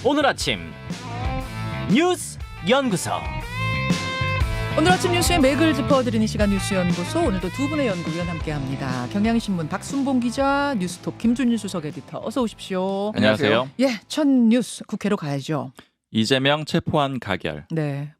오늘 아침 뉴스 연구소. 오늘 아침 뉴스의 맥을 짚어드리는 시간 뉴스연구소. 오늘도 두 분의 연구위원 함께합니다. 경향신문 박순봉 기자, 뉴스톱 김준일 수석 에디터, 어서 오십시오. 안녕하세요. 예, 첫 뉴스 국회로 가야죠. 이재명 체포안 가결. 네,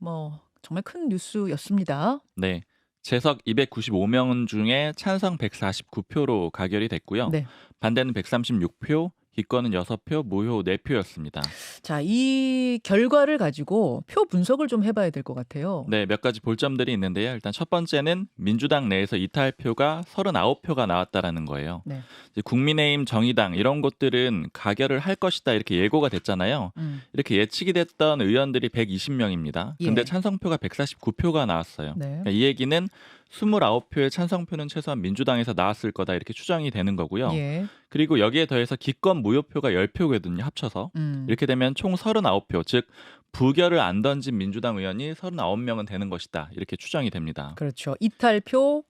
정말 큰 뉴스였습니다. 네, 재석 295명 중에 찬성 149표로 가결이 됐고요. 네. 반대는 136표, 기권은 6표, 무효 4표였습니다. 자, 이 결과를 가지고 표 분석을 좀 해봐야 될 것 같아요. 네, 몇 가지 볼점들이 있는데요. 일단 첫 번째는 민주당 내에서 이탈표가 39표가 나왔다라는 거예요. 네. 이제 국민의힘, 정의당 이런 곳들은 가결을 할 것이다 이렇게 예고가 됐잖아요. 이렇게 예측이 됐던 의원들이 120명입니다. 근데 예. 찬성표가 149표가 나왔어요. 네. 그러니까 이 얘기는 29표의 찬성표는 최소한 민주당에서 나왔을 거다 이렇게 추정이 되는 거고요. 예. 그리고 여기에 더해서 기권 무효표가 10표거든요. 합쳐서. 이렇게 되면 총 39표, 즉 부결을 안 던진 민주당 의원이 39명은 되는 것이다. 이렇게 추정이 됩니다. 그렇죠. 이탈표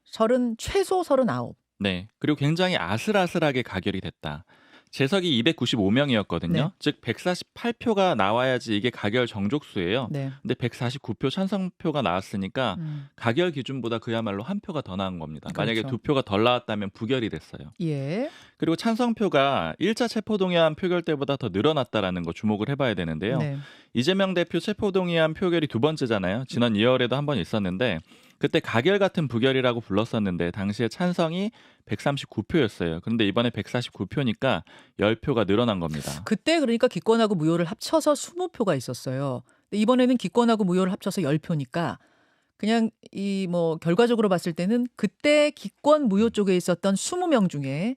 최소 39. 네. 그리고 굉장히 아슬아슬하게 가결이 됐다. 재석이 295명이었거든요. 네. 즉 148표가 나와야지 이게 가결 정족수예요. 네. 근데 149표 찬성표가 나왔으니까 가결 기준보다 그야말로 한 표가 더 나은 겁니다. 만약에 그렇죠. 2표가 덜 나왔다면 부결이 됐어요. 예. 그리고 찬성표가 1차 체포동의안 표결 때보다 더 늘어났다라는 거 주목을 해봐야 되는데요. 네. 이재명 대표 체포동의안 표결이 두 번째잖아요. 지난 2월에도 한 번 있었는데 그때 가결 같은 부결이라고 불렀었는데 당시에 찬성이 139표였어요. 그런데 이번에 149표니까 10표가 늘어난 겁니다. 그때 그러니까 기권하고 무효를 합쳐서 20표가 있었어요. 근데 이번에는 기권하고 무효를 합쳐서 10표니까 그냥 결과적으로 봤을 때는 그때 기권 무효 쪽에 있었던 20명 중에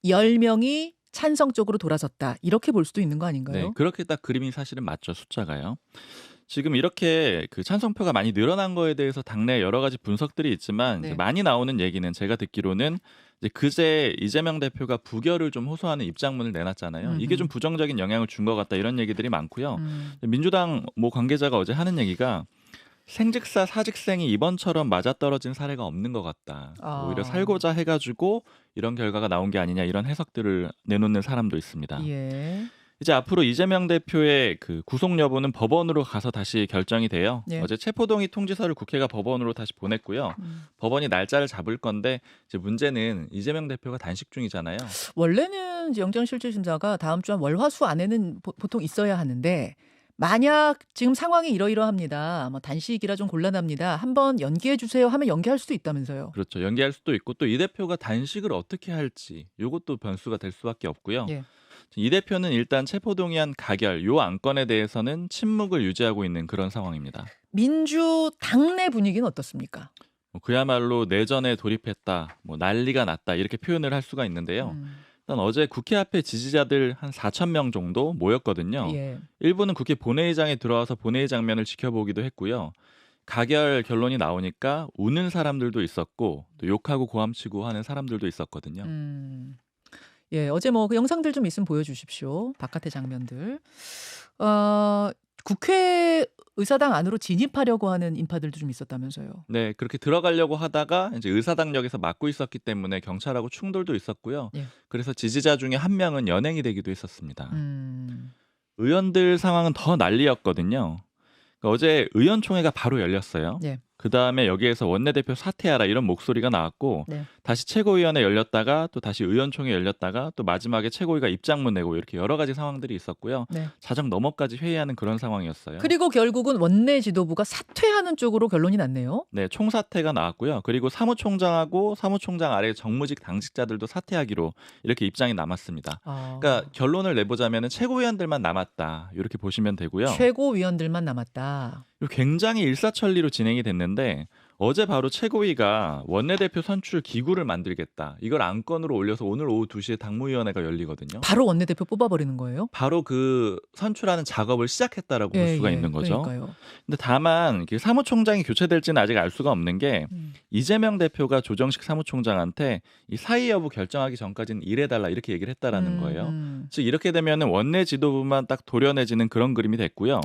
10명이 찬성 쪽으로 돌아섰다. 이렇게 볼 수도 있는 거 아닌가요? 네, 그렇게 딱 그림이 사실은 맞죠. 숫자가요. 지금 이렇게 그 찬성표가 많이 늘어난 거에 대해서 당내 여러 가지 분석들이 있지만 네. 이제 많이 나오는 얘기는 제가 듣기로는 이제 그제 이재명 대표가 부결을 좀 호소하는 입장문을 내놨잖아요. 이게 좀 부정적인 영향을 준 것 같다 이런 얘기들이 많고요. 민주당 관계자가 어제 하는 얘기가 생직사 사직생이 이번처럼 맞아떨어진 사례가 없는 것 같다. 오히려 살고자 해가지고 이런 결과가 나온 게 아니냐 이런 해석들을 내놓는 사람도 있습니다. 예. 이제 앞으로 이재명 대표의 그 구속 여부는 법원으로 가서 다시 결정이 돼요. 예. 어제 체포동의 통지서를 국회가 법원으로 다시 보냈고요. 법원이 날짜를 잡을 건데 이제 문제는 이재명 대표가 단식 중이잖아요. 원래는 이제 영장실질심사가 다음 주 한 월화수 안에는 보통 있어야 하는데 만약 지금 상황이 이러이러합니다. 단식이라 좀 곤란합니다. 한번 연기해 주세요 하면 연기할 수도 있다면서요. 그렇죠. 연기할 수도 있고 또 이 대표가 단식을 어떻게 할지 이것도 변수가 될 수밖에 없고요. 예. 이 대표는 일단 체포동의안 가결 요 안건에 대해서는 침묵을 유지하고 있는 그런 상황입니다. 민주 당내 분위기는 어떻습니까? 그야말로 내전에 돌입했다, 난리가 났다 이렇게 표현을 할 수가 있는데요. 일단 어제 국회 앞에 지지자들 한 4천 명 정도 모였거든요. 예. 일부는 국회 본회의장에 들어와서 본회의 장면을 지켜보기도 했고요. 가결 결론이 나오니까 우는 사람들도 있었고 또 욕하고 고함치고 하는 사람들도 있었거든요. 예, 어제 그 영상들 좀 있으면 보여주십시오. 바깥의 장면들. 국회 의사당 안으로 진입하려고 하는 인파들도 좀 있었다면서요. 네, 그렇게 들어가려고 하다가 이제 의사당역에서 막고 있었기 때문에 경찰하고 충돌도 있었고요. 예. 그래서 지지자 중에 한 명은 연행이 되기도 했었습니다. 의원들 상황은 더 난리였거든요. 그러니까 어제 의원총회가 바로 열렸어요. 예. 그 다음에 여기에서 원내대표 사퇴하라 이런 목소리가 나왔고 네. 다시 최고위원회 열렸다가 또 다시 의원총회 열렸다가 또 마지막에 최고위가 입장문 내고 이렇게 여러 가지 상황들이 있었고요. 네. 자정 넘어까지 회의하는 그런 상황이었어요. 그리고 결국은 원내 지도부가 사퇴하는 쪽으로 결론이 났네요. 네, 총사퇴가 나왔고요. 그리고 사무총장하고 사무총장 아래 정무직 당직자들도 사퇴하기로 이렇게 입장이 남았습니다. 그러니까 결론을 내보자면 최고위원들만 남았다 이렇게 보시면 되고요. 최고위원들만 남았다. 굉장히 일사천리로 진행이 됐는데 어제 바로 최고위가 원내대표 선출 기구를 만들겠다. 이걸 안건으로 올려서 오늘 오후 2시에 당무위원회가 열리거든요. 바로 원내대표 뽑아버리는 거예요? 바로 그 선출하는 작업을 시작했다라고 볼 수가 있는 거죠. 그러니까요. 근데 다만 사무총장이 교체될지는 아직 알 수가 없는 게 이재명 대표가 조정식 사무총장한테 이 사의 여부 결정하기 전까지는 일해달라 이렇게 얘기를 했다라는 거예요. 즉 이렇게 되면은 원내 지도부만 딱 도려내지는 그런 그림이 됐고요.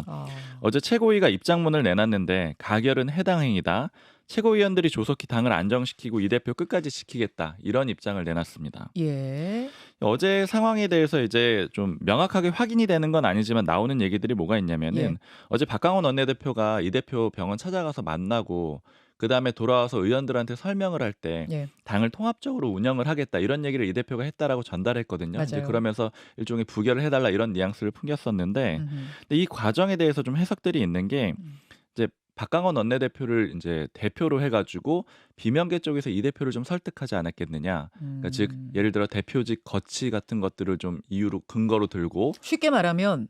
어제 최고위가 입장문을 내놨는데 가결은 해당 행위다. 최고위원들이 조속히 당을 안정시키고 이 대표 끝까지 지키겠다 이런 입장을 내놨습니다. 예. 어제 상황에 대해서 이제 좀 명확하게 확인이 되는 건 아니지만 나오는 얘기들이 뭐가 있냐면은 예. 어제 박강원 원내대표가 이 대표 병원 찾아가서 만나고 그다음에 돌아와서 의원들한테 설명을 할 때 예. 당을 통합적으로 운영을 하겠다 이런 얘기를 이 대표가 했다라고 전달했거든요. 이제 맞아요. 그러면서 일종의 부결을 해달라 이런 뉘앙스를 풍겼었는데 음흠. 근데 이 과정에 대해서 좀 해석들이 있는 게 이제 박강원 원내대표를 이제 대표로 해가지고 비명계 쪽에서 이 대표를 좀 설득하지 않았겠느냐. 그러니까 즉 예를 들어 대표직 거치 같은 것들을 좀 이유로 근거로 들고 쉽게 말하면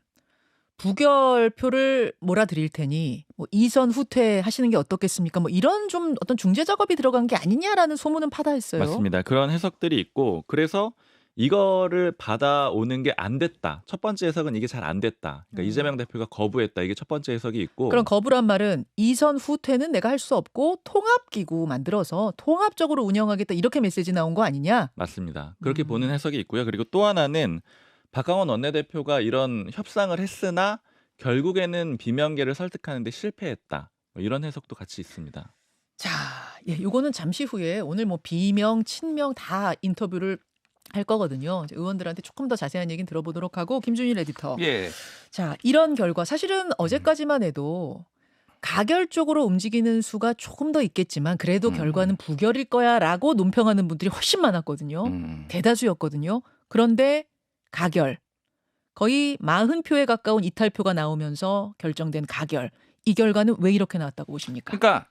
부결표를 몰아드릴 테니 뭐 이선 후퇴하시는 게 어떻겠습니까? 뭐 이런 좀 어떤 중재 작업이 들어간 게 아니냐라는 소문은 파다했어요. 맞습니다. 그런 해석들이 있고 그래서 이거를 받아오는 게 안 됐다. 첫 번째 해석은 이게 잘 안 됐다. 그러니까 이재명 대표가 거부했다. 이게 첫 번째 해석이 있고 그럼 거부란 말은 이선 후퇴는 내가 할 수 없고 통합기구 만들어서 통합적으로 운영하겠다 이렇게 메시지 나온 거 아니냐? 맞습니다. 그렇게 보는 해석이 있고요. 그리고 또 하나는 박강원 원내대표가 이런 협상을 했으나 결국에는 비명계를 설득하는 데 실패했다. 뭐 이런 해석도 같이 있습니다. 자, 예, 요거는 잠시 후에 오늘 뭐 비명, 친명 다 인터뷰를 할 거거든요. 이제 의원들한테 조금 더 자세한 얘기는 들어보도록 하고 김준일 에디터. 예. 자, 이런 결과 사실은 어제까지만 해도 가결 쪽으로 움직이는 수가 조금 더 있겠지만 그래도 결과는 부결일 거야라고 논평하는 분들이 훨씬 많았거든요. 대다수였거든요. 그런데 가결. 거의 40표에 가까운 이탈표가 나오면서 결정된 가결. 이 결과는 왜 이렇게 나왔다고 보십니까? 그러니까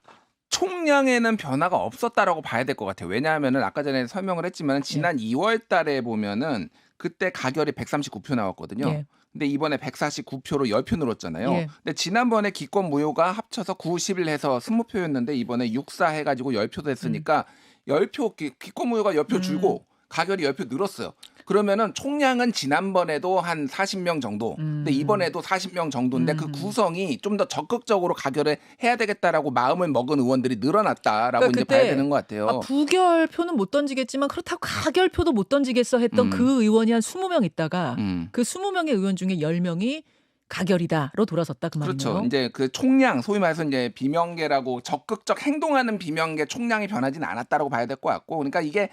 총량에는 변화가 없었다라고 봐야 될 것 같아요. 왜냐하면은 아까 전에 설명을 했지만 지난 2월 달에 보면은 그때 가결이 139표 나왔거든요. 예. 근데 이번에 149표로 10표 늘었잖아요. 예. 근데 지난번에 기권 무효가 합쳐서 9, 10일 해서 20표였는데 이번에 64 해가지고 10표 됐으니까 10표 기권 무효가 10표 줄고 가결이 10표 늘었어요. 그러면은 총량은 지난번에도 한 40명 정도. 근데 이번에도 40명 정도인데 그 구성이 좀 더 적극적으로 가결을 해야 되겠다라고 마음을 먹은 의원들이 늘어났다라고 그러니까 이제 봐야 되는 것 같아요. 아, 부결표는 못 던지겠지만 그렇다고 가결표도 못 던지겠어 했던 그 의원이 한 20명 있다가 그 20명의 의원 중에 10명이 가결이다로 돌아섰다 그 말이네요. 그렇죠. 이제 그 총량 소위 말해서 이제 비명계라고 적극적 행동하는 비명계 총량이 변하지는 않았다라고 봐야 될 것 같고, 그러니까 이게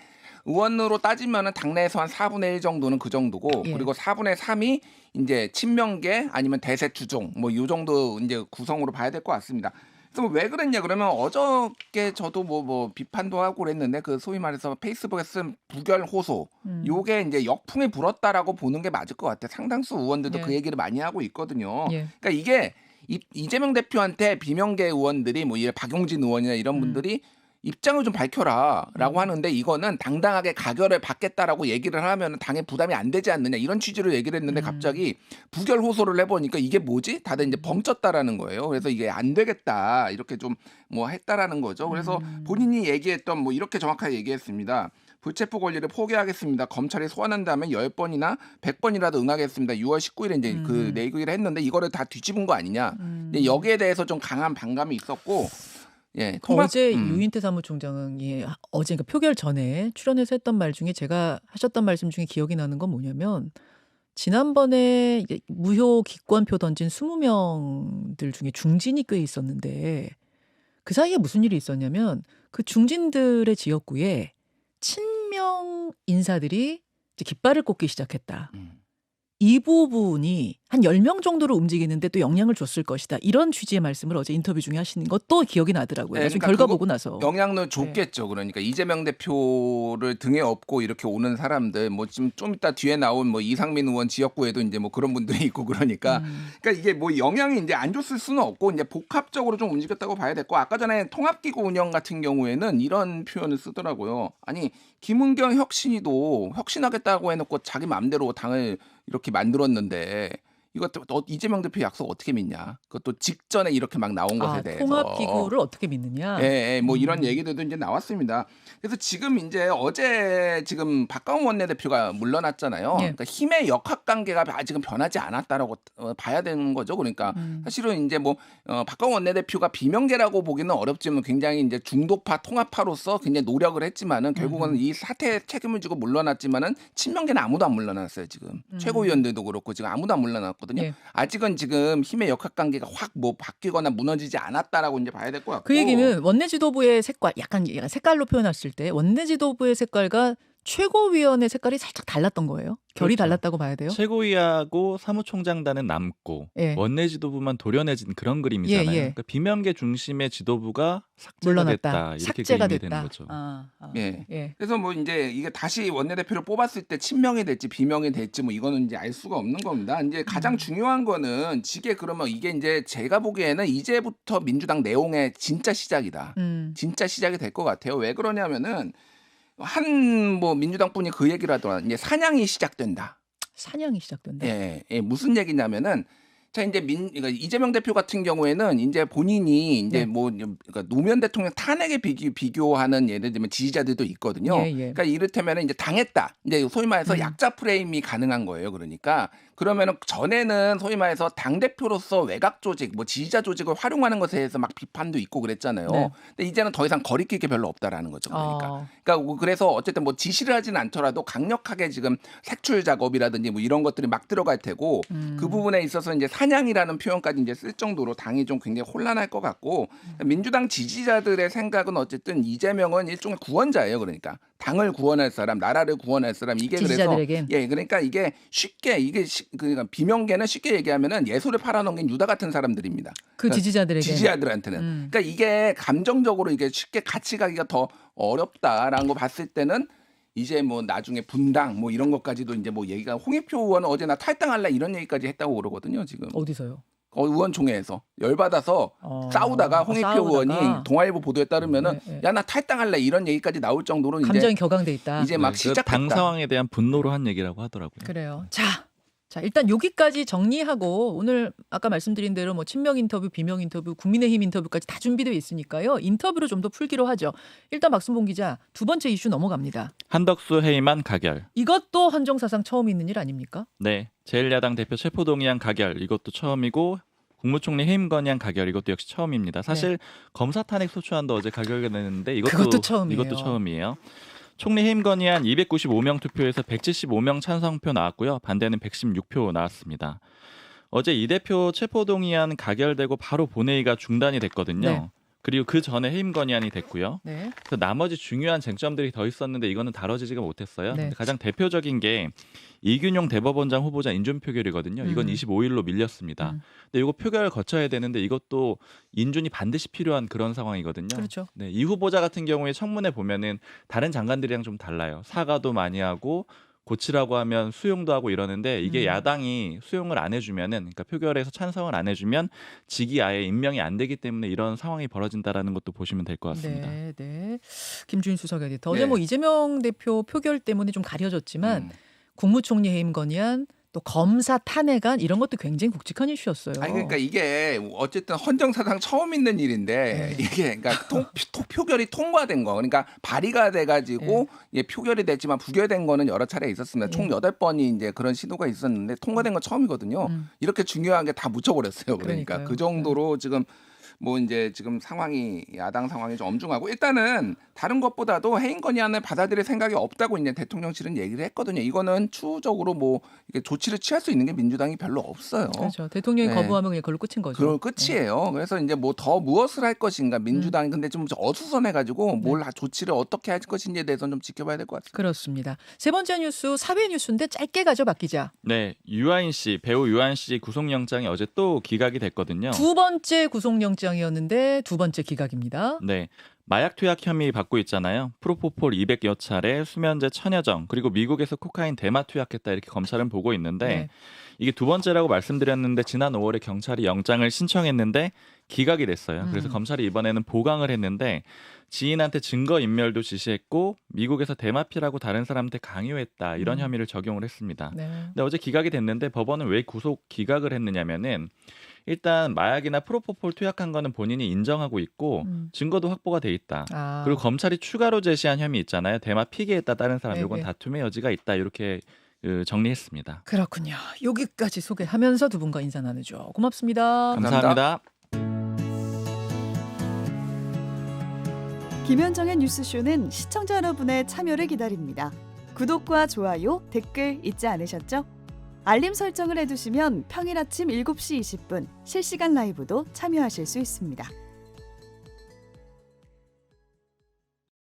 의원으로 따지면은 당내에서 한 4분의 1 정도는 그 정도고, 예. 그리고 4분의 3이 이제 친명계 아니면 대세 추종 뭐 이 정도 이제 구성으로 봐야 될 것 같습니다. 그래서 왜 그랬냐 그러면 어저께 저도 뭐 비판도 하고 그랬는데 그 소위 말해서 페이스북에 쓴 부결 호소 요게 이제 역풍이 불었다라고 보는 게 맞을 것 같아요. 상당수 의원들도 예. 그 얘기를 많이 하고 있거든요. 예. 그러니까 이게 이재명 대표한테 비명계 의원들이 뭐 박용진 의원이나 이런 분들이 입장을 좀 밝혀라라고 하는데 이거는 당당하게 가결을 받겠다라고 얘기를 하면 당에 부담이 안 되지 않느냐 이런 취지로 얘기를 했는데 갑자기 부결 호소를 해보니까 이게 뭐지? 다들 이제 벙쪘다라는 거예요. 그래서 이게 안 되겠다 이렇게 좀 뭐 했다라는 거죠. 그래서 본인이 얘기했던 뭐 이렇게 정확하게 얘기했습니다. 불체포 권리를 포기하겠습니다. 검찰이 소환한다면 10번이나 100번이라도 응하겠습니다. 6월 19일에 이제 그 내기를 했는데 이거를 다 뒤집은 거 아니냐. 근데 여기에 대해서 좀 강한 반감이 있었고, 예. 어제 유인태 사무총장은 어제 그러니까 표결 전에 출연해서 했던 말 중에 제가 하셨던 말씀 중에 기억이 나는 건 뭐냐면 지난번에 이제 무효 기권표 던진 20명들 중에 중진이 꽤 있었는데 그 사이에 무슨 일이 있었냐면 그 중진들의 지역구에 친명 인사들이 이제 깃발을 꽂기 시작했다. 이 부분이 한 10명 정도로 움직이는데 또 영향을 줬을 것이다. 이런 취지의 말씀을 어제 인터뷰 중에 하시는 것도 기억이 나더라고요. 네, 나중에 그러니까 결과 그거 보고 나서. 영향을 줬겠죠. 그러니까 이재명 대표를 등에 업고 이렇게 오는 사람들, 뭐 지금 좀 이따 뒤에 나온 뭐 이상민 의원 지역구에도 이제 뭐 그런 분들이 있고 그러니까 이게 뭐 영향이 이제 안 줬을 수는 없고 이제 복합적으로 좀 움직였다고 봐야 됐고, 아까 전에 통합기구 운영 같은 경우에는 이런 표현을 쓰더라고요. 아니 김은경 혁신이도 혁신하겠다고 해놓고 자기 마음대로 당을 이렇게 만들었는데 이것도 이재명 대표 약속 어떻게 믿냐? 그것도 직전에 이렇게 막 나온 것에 대해서 통합기구를 어떻게 믿느냐? 예, 뭐 이런 얘기들도 이제 나왔습니다. 그래서 지금 이제 어제 지금 박강원 원내대표가 물러났잖아요. 예. 그러니까 힘의 역학관계가 아직은 변하지 않았다라고 봐야 되는 거죠. 그러니까 사실은 이제 뭐 박강원 원내대표가 비명계라고 보기는 어렵지만 굉장히 이제 중도파 통합파로서 굉장히 노력을 했지만은 결국은 이 사태에 책임을 지고 물러났지만은 친명계는 아무도 안 물러났어요. 지금 최고위원들도 그렇고 지금 아무도 안 물러났거든요. 예. 아직은 지금 힘의 역학관계가 확 뭐 바뀌거나 무너지지 않았다라고 이제 봐야 될 것 같고. 그 얘기는 원내 지도부의 색깔, 약간 색깔로 표현했을 때 원내 지도부의 색깔과 최고위원의 색깔이 살짝 달랐던 거예요. 결이 그렇죠. 달랐다고 봐야 돼요. 최고위하고 사무총장단은 남고 예. 원내 지도부만 도려내진 그런 그림이잖아요. 예, 예. 그러니까 비명계 중심의 지도부가 삭제가 물러났다. 됐다. 이렇게 삭제가 그림이 됐다. 되는 거죠. 예. 예. 그래서 뭐 이제 이게 다시 원내대표를 뽑았을 때 친명이 될지 비명이 될지 뭐 이거는 이제 알 수가 없는 겁니다. 이제 가장 중요한 거는 그러면 이게 이제 제가 보기에는 이제부터 민주당 내용의 진짜 시작이다. 진짜 시작이 될 것 같아요. 왜 그러냐면은 뭐 민주당 분이 그 얘기를 하더라고요. 이제 사냥이 시작된다. 사냥이 시작된다. 예, 무슨 얘기냐면은 자 이제 그러니까 이재명 대표 같은 경우에는 이제 본인이 이제 네. 뭐 그러니까 노무현 대통령 탄핵에 비교하는 예를 들면 지지자들도 있거든요. 예, 예. 그러니까 이를테면은 이제 당했다. 이제 소위 말해서 약자 프레임이 가능한 거예요. 그러니까 그러면은 전에는 소위 말해서 당 대표로서 외곽 조직, 뭐 지지자 조직을 활용하는 것에 대해서 막 비판도 있고 그랬잖아요. 네. 근데 이제는 더 이상 거리낄 게 별로 없다라는 거죠. 어. 그러니까 그래서 어쨌든 뭐 지시를 하지는 않더라도 강력하게 지금 색출 작업이라든지 뭐 이런 것들이 막 들어갈 테고 그 부분에 있어서 이제 사냥이라는 표현까지 이제 쓸 정도로 당이 좀 굉장히 혼란할 것 같고 민주당 지지자들의 생각은 어쨌든 이재명은 일종의 구원자예요. 그러니까 당을 구원할 사람, 나라를 구원할 사람 이게 지지자들에겐. 그래서 그러니까 이게 쉽게 그러니까 비명계는 쉽게 얘기하면은 예술을 팔아넘긴 유다 같은 사람들입니다. 그 지지자들에게. 지지자들한테는. 그러니까 이게 감정적으로 이게 쉽게 같이 가기가 더 어렵다라는 거 봤을 때는 이제 뭐 나중에 분당 뭐 이런 것까지도 이제 뭐 얘기가 홍익표 의원은 어제 나 탈당할래 이런 얘기까지 했다고 그러거든요. 지금. 어디서요? 의원총회에서 열받아서 싸우다가 홍익표 의원이 동아일보 보도에 따르면은 야 나 탈당할래 이런 얘기까지 나올 정도로 감정이 격앙돼 있다. 이제 막 시작했다. 당 상황에 대한 분노로 한 얘기라고 하더라고요. 그래요. 자 일단 여기까지 정리하고 오늘 아까 말씀드린 대로 뭐 친명 인터뷰, 비명 인터뷰, 국민의힘 인터뷰까지 다 준비되어 있으니까요. 인터뷰로 좀 더 풀기로 하죠. 일단 박순봉 기자 두 번째 이슈 넘어갑니다. 한덕수 해임안 가결. 이것도 헌정사상 처음 있는 일 아닙니까? 네, 제1야당 대표 체포동의안 가결 이것도 처음이고 국무총리 해임 건의안 가결 이것도 역시 처음입니다. 사실 검사 탄핵 소추안도 어제 가결이 됐는데 그것도 처음이에요. 이것도 처음이에요. 총리 해임 건의안 295명 투표에서 175명 찬성표 나왔고요. 반대는 116표 나왔습니다. 어제 이 대표 체포동의안 가결되고 바로 본회의가 중단이 됐거든요. 네. 그리고 그 전에 해임 건의안이 됐고요. 네. 그래서 나머지 중요한 쟁점들이 더 있었는데 이거는 다뤄지지가 못했어요. 네. 근데 가장 대표적인 게 이균용 대법원장 후보자 인준 표결이거든요. 이건 25일로 밀렸습니다. 근데 이거 표결을 거쳐야 되는데 이것도 인준이 반드시 필요한 그런 상황이거든요. 그렇죠. 네, 이 후보자 같은 경우에 청문회 보면은 다른 장관들이랑 좀 달라요. 사과도 많이 하고 고치라고 하면 수용도 하고 이러는데 이게 야당이 수용을 안 해주면은 그러니까 표결에서 찬성을 안 해주면 직이 아예 임명이 안 되기 때문에 이런 상황이 벌어진다라는 것도 보시면 될 것 같습니다. 네. 김주인 수석 에디터. 어제 네. 뭐 이재명 대표 표결 때문에 좀 가려졌지만 국무총리 해임 건의안 또 검사 탄핵안 이런 것도 굉장히 굵직한 이슈였어요. 아니 그러니까 이게 어쨌든 헌정사상 처음 있는 일인데 이게 그러니까 표결이 통과된 거 그러니까 발의가 돼가지고 표결이 됐지만 부결된 거는 여러 차례 있었습니다. 총 8번이 이제 그런 시도가 있었는데 통과된 건 처음이거든요. 이렇게 중요한 게 다 묻혀버렸어요. 그러니까 그러니까요. 그 정도로 지금 뭐 이제 지금 상황이 야당 상황이 좀 엄중하고 일단은 다른 것보다도 해임 건의안을 받아들일 생각이 없다고 이제 대통령실은 얘기를 했거든요. 이거는 추후적으로 뭐 이게 조치를 취할 수 있는 게 민주당이 별로 없어요. 그렇죠. 대통령이 네. 거부하면 그냥 그걸로 끝인 거죠. 그럼 끝이에요. 그래서 이제 뭐 더 무엇을 할 것인가 민주당이 근데 좀 어수선해가지고 뭘 조치를 어떻게 할 것인지에 대해서는 좀 지켜봐야 될 것 같습니다. 그렇습니다. 세 번째 뉴스 사회 뉴스인데 짧게 가죠, 박 기자. 네, 유아인 씨 배우 유아인 씨 구속영장이 어제 또 기각이 됐거든요. 두 번째 구속영장이었는데 두 번째 기각입니다. 네. 마약 투약 혐의 받고 있잖아요. 프로포폴 200여 차례, 수면제 1000여 정, 그리고 미국에서 코카인 대마 투약했다 이렇게 검찰은 보고 있는데 네. 이게 두 번째라고 말씀드렸는데 지난 5월에 경찰이 영장을 신청했는데 기각이 됐어요. 그래서 검찰이 이번에는 보강을 했는데 지인한테 증거 인멸도 지시했고 미국에서 대마피라고 다른 사람한테 강요했다 이런 혐의를 적용을 했습니다. 네. 근데 어제 기각이 됐는데 법원은 왜 구속 기각을 했느냐면은 일단 마약이나 프로포폴 투약한 거는 본인이 인정하고 있고 증거도 확보가 돼 있다. 그리고 검찰이 추가로 제시한 혐의 있잖아요. 대마 피게했다 다른 사람. 이건 다툼의 여지가 있다. 이렇게 정리했습니다. 그렇군요. 여기까지 소개하면서 두 분과 인사 나누죠. 고맙습니다. 감사합니다. 김현정의 뉴스쇼는 시청자 여러분의 참여를 기다립니다. 구독과 좋아요, 댓글 잊지 않으셨죠? 알림 설정을 해두시면 평일 아침 7시 20분 실시간 라이브도 참여하실 수 있습니다.